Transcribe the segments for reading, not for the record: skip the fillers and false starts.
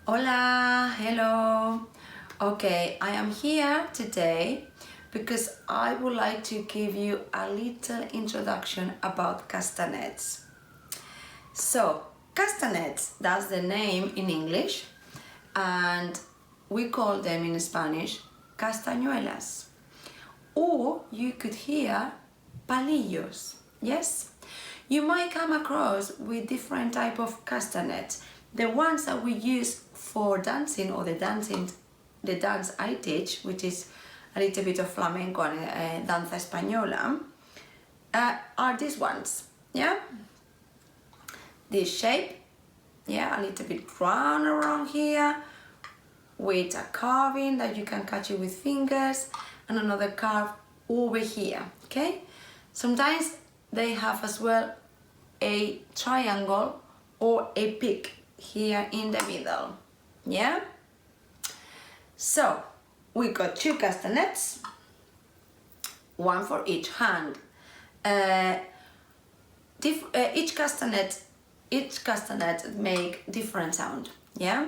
Hola, hello. Okay, I am here today because I would like to give you a little introduction about castanets. So, castanets, that's the name in English, and we call them in Spanish castañuelas. Or you could hear palillos, yes? You might come across with different type of castanets. The ones that we use for dancing or the dance I teach, which is a little bit of flamenco and danza española, are these ones, yeah? This shape, yeah, a little bit round around here, with a carving that you can catch it with fingers, and another carve over here, okay? Sometimes they have as well a triangle or a peak here in the middle, yeah? So we got two castanets, one for each hand. Each castanet make different sound, yeah?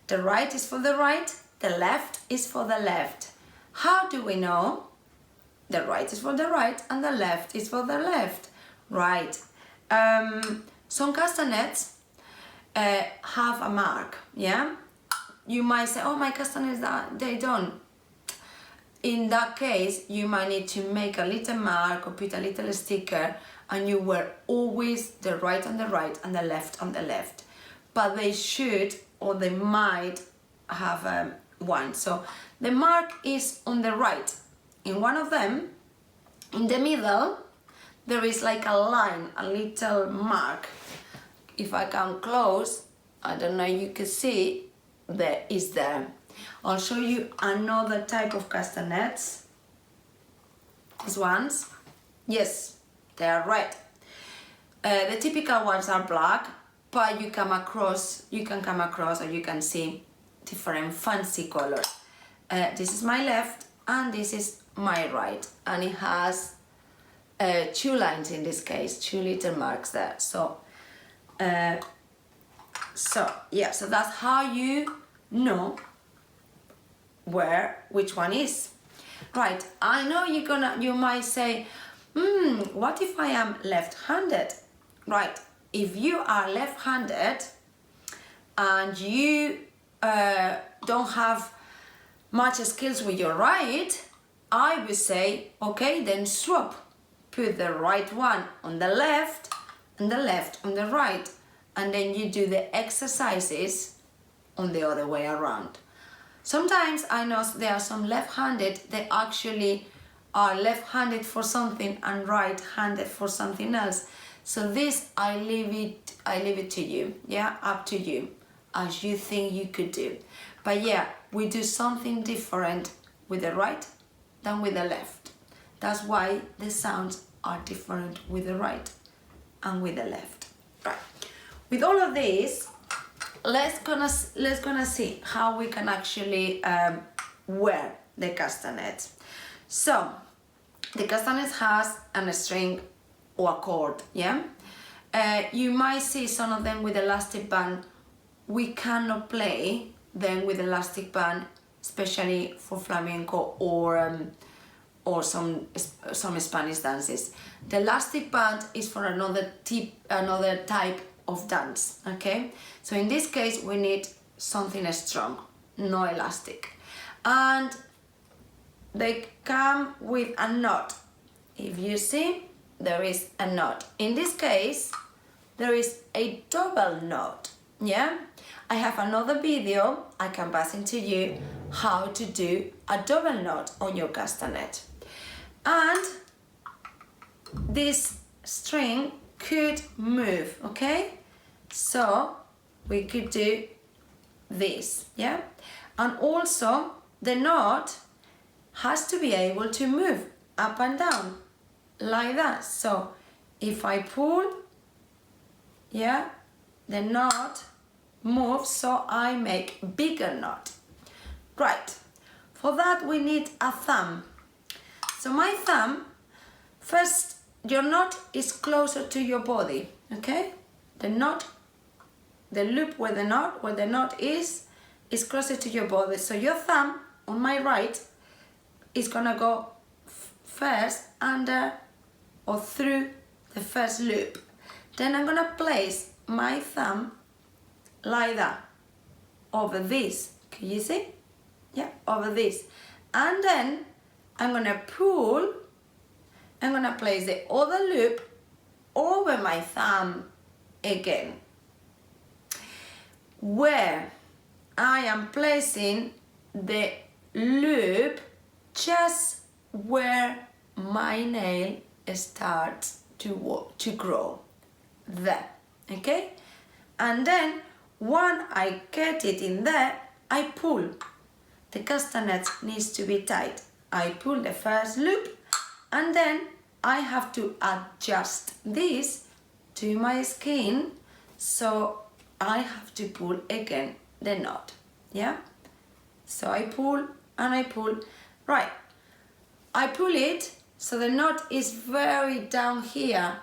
The right is for the right, the left is for the left. How do we know? The right is for the right and the left is for the left. Right. Some castanets have a mark, yeah? You might say, oh, my castanets, they don't. In that case, you might need to make a little mark or put a little sticker, and you wear always the right on the right and the left on the left. But they should, or they might have one. So the mark is on the right. In one of them, in the middle, there is like a line, a little mark. If I come close, I don't know, you can see there is there. I'll show you another type of castanets. These ones, yes, they are red. The typical ones are black, but you can come across, or you can see different fancy colors. This is my left and this is my right, and it has two lines in this case, two little marks there. So that's how you know which one is. Right, I know you might say, what if I am left-handed? Right, if you are left-handed and you don't have much skills with your right, I would say, okay, then swap. Put the right one on the left and the left on the right, and then you do the exercises on the other way around. Sometimes I know there are some left-handed, they actually are left-handed for something and right-handed for something else. So this, I leave it to you, yeah, up to you, as you think you could do. But yeah, we do something different with the right than with the left. That's why the sounds are different with the right and with the left. Right. With all of this, let's gonna see how we can actually wear the castanets. So the castanets has a string or a cord, yeah? You might see some of them with elastic band. We cannot play them with elastic band, especially for flamenco or some Spanish dances. The elastic band is for another type of dance, okay? So in this case, we need something strong, no elastic. And they come with a knot. If you see, there is a knot. In this case, there is a double knot, yeah? I have another video I can pass into you how to do a double knot on your castanet. And this string could move, okay? So we could do this, yeah? And also the knot has to be able to move up and down like that. So if I pull, yeah, the knot moves, so I make bigger knot. Right, for that we need a thumb. So my thumb, first, your knot is closer to your body, okay? The knot the loop where the knot is closer to your body. So your thumb on my right is gonna go first under or through the first loop. Then I'm gonna place my thumb like that over this. Can you see? Yeah, over this. And then I'm gonna pull. I'm gonna place the other loop over my thumb again, where I am placing the loop just where my nail starts to grow, there, okay? And then when I get it in there, I pull. The castanet needs to be tight. I pull the first loop, and then I have to adjust this to my skin, so I have to pull again the knot, yeah? So I pull and I pull, right. I pull it so the knot is very down here.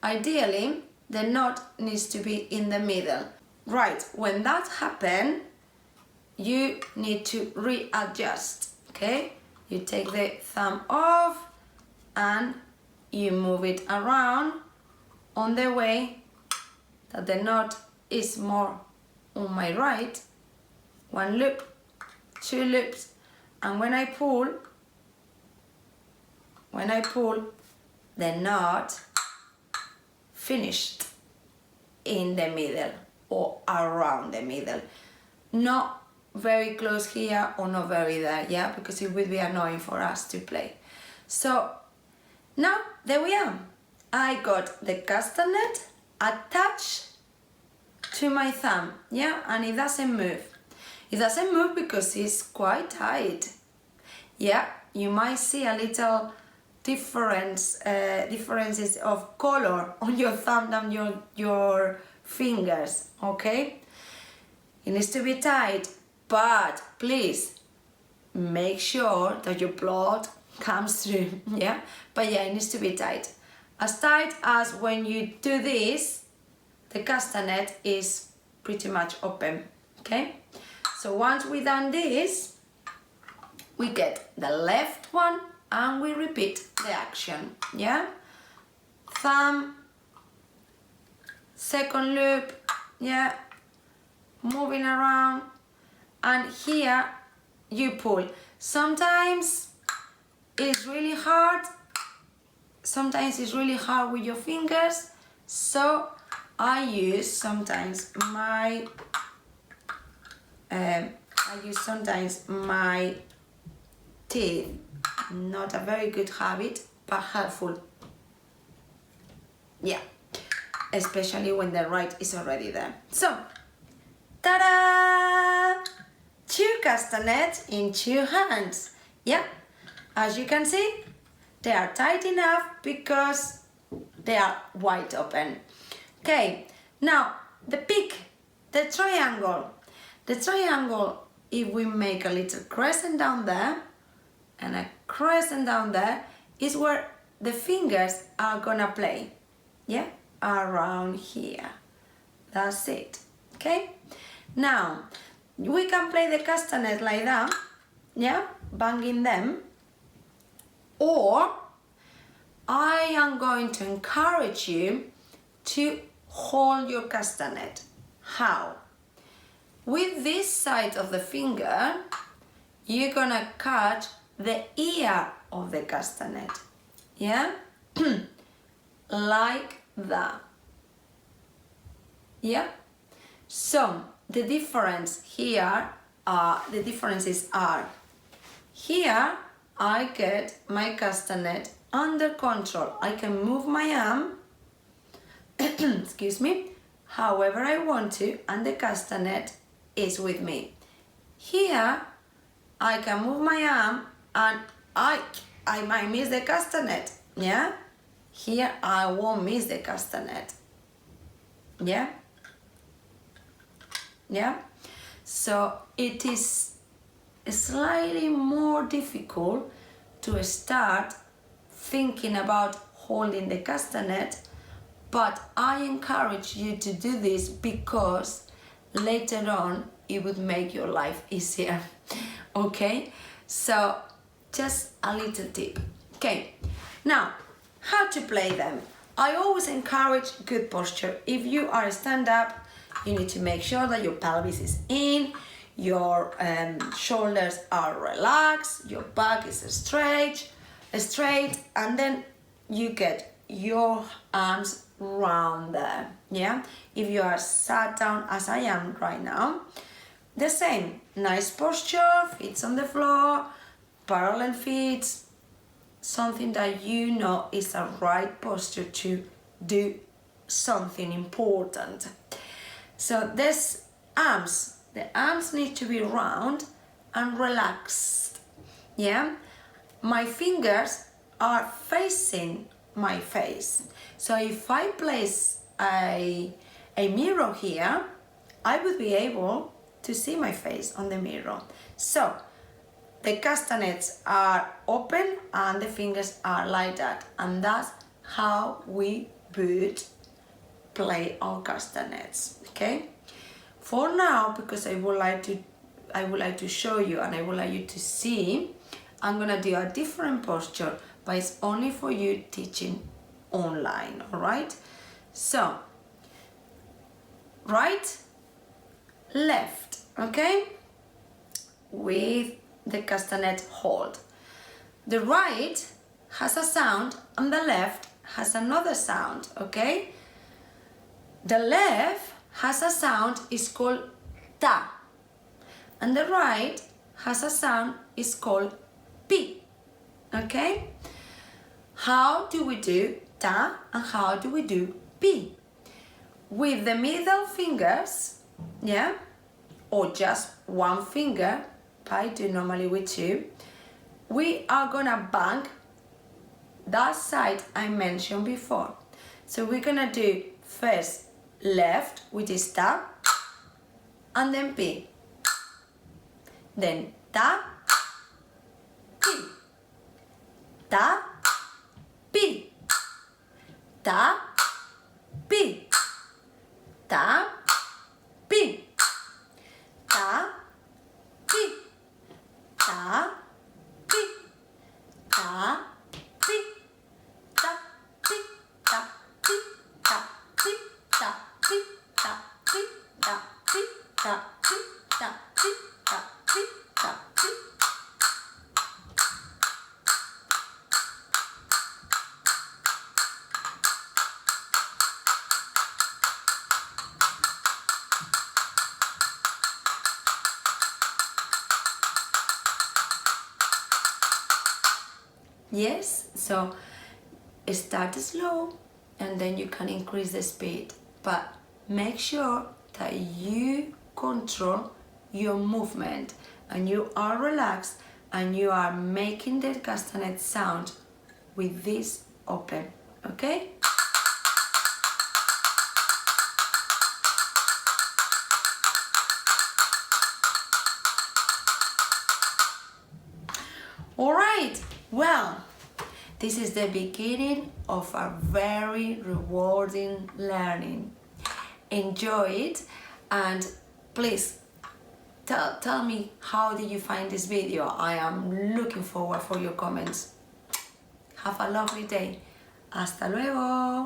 Ideally, the knot needs to be in the middle. Right, when that happens, you need to readjust, okay? You take the thumb off and you move it around on the way that the knot is more on my right. One loop, two loops, and when I pull, the knot finished in the middle or around the middle. Not very close here or not very there, yeah, because it would be annoying for us to play. So now there we are. I got the castanet attached to my thumb, yeah, and it doesn't move. It doesn't move because it's quite tight. Yeah, you might see a little differences of color on your thumb and your fingers, okay? It needs to be tight, but please make sure that your blood comes through, yeah? But yeah, it needs to be tight. As tight as when you do this, the castanet is pretty much open, okay? So once we done this, we get the left one and we repeat the action, yeah? Thumb, second loop, yeah? Moving around, and here you pull. Sometimes it's really hard, with your fingers, so I use sometimes my teeth. Not a very good habit, but helpful. Yeah, especially when the right is already there. So, ta-da! 2 castanets in 2 hands. Yeah, as you can see, they are tight enough because they are wide open. Okay, now the peak, the triangle. The triangle, if we make a little crescent down there and a crescent down there, is where the fingers are gonna play. Yeah, around here. That's it. Okay? Now, we can play the castanets like that, yeah, banging them, or I am going to encourage you to hold your castanet. How? With this side of the finger, you're gonna catch the ear of the castanet, yeah, like that, yeah. So the differences are, here I get my castanet under control. I can move my arm, excuse me, however I want to, and the castanet is with me. Here I can move my arm and I might miss the castanet, yeah. Here I won't miss the castanet, yeah. Yeah, so it is slightly more difficult to start thinking about holding the castanet, but I encourage you to do this because later on it would make your life easier. Okay, so just a little tip. Okay, now how to play them. I always encourage good posture. If you are stand up, you need to make sure that your pelvis is in, your shoulders are relaxed, your back is straight, and then you get your arms round there. Yeah, if you are sat down as I am right now, the same, nice posture, feet on the floor, parallel feet, something that you know is a right posture to do something important. So this arms, the arms need to be round and relaxed. Yeah, my fingers are facing my face. So if I place a mirror here, I would be able to see my face on the mirror. So the castanets are open and the fingers are like that, and that's how we would play our castanets. Okay, for now, because I would like to show you and I would like you to see, I'm gonna do a different posture, but it's only for you teaching online. All right, so right, left, okay, with the castanet hold. The right has a sound and the left has another sound. Okay, the left has a sound, is called ta, and the right has a sound, is called pi. Okay, how do we do ta and how do we do pi? With the middle fingers, yeah, or just one finger, I do normally with two, we are gonna bang that side I mentioned before. So we're gonna do first left, which is ta, and then pi, then ta, pi, ta, pi, ta, pi, ta, pi, ta, pi, ta, pi, ta, pi, ta, pi, ta, pi, ta, pi, ta, pi, ta, pi, ta, pi, ta, pi, ta, pi, ta, pi, ta, pi. Yes, so start slow and then you can increase the speed, but make sure that you control your movement and you are relaxed and you are making the castanet sound with this open. Okay? All right, well, this is the beginning of a very rewarding learning. Enjoy it, and please tell me how did you find this video. I am looking forward for your comments. Have a lovely day. Hasta luego.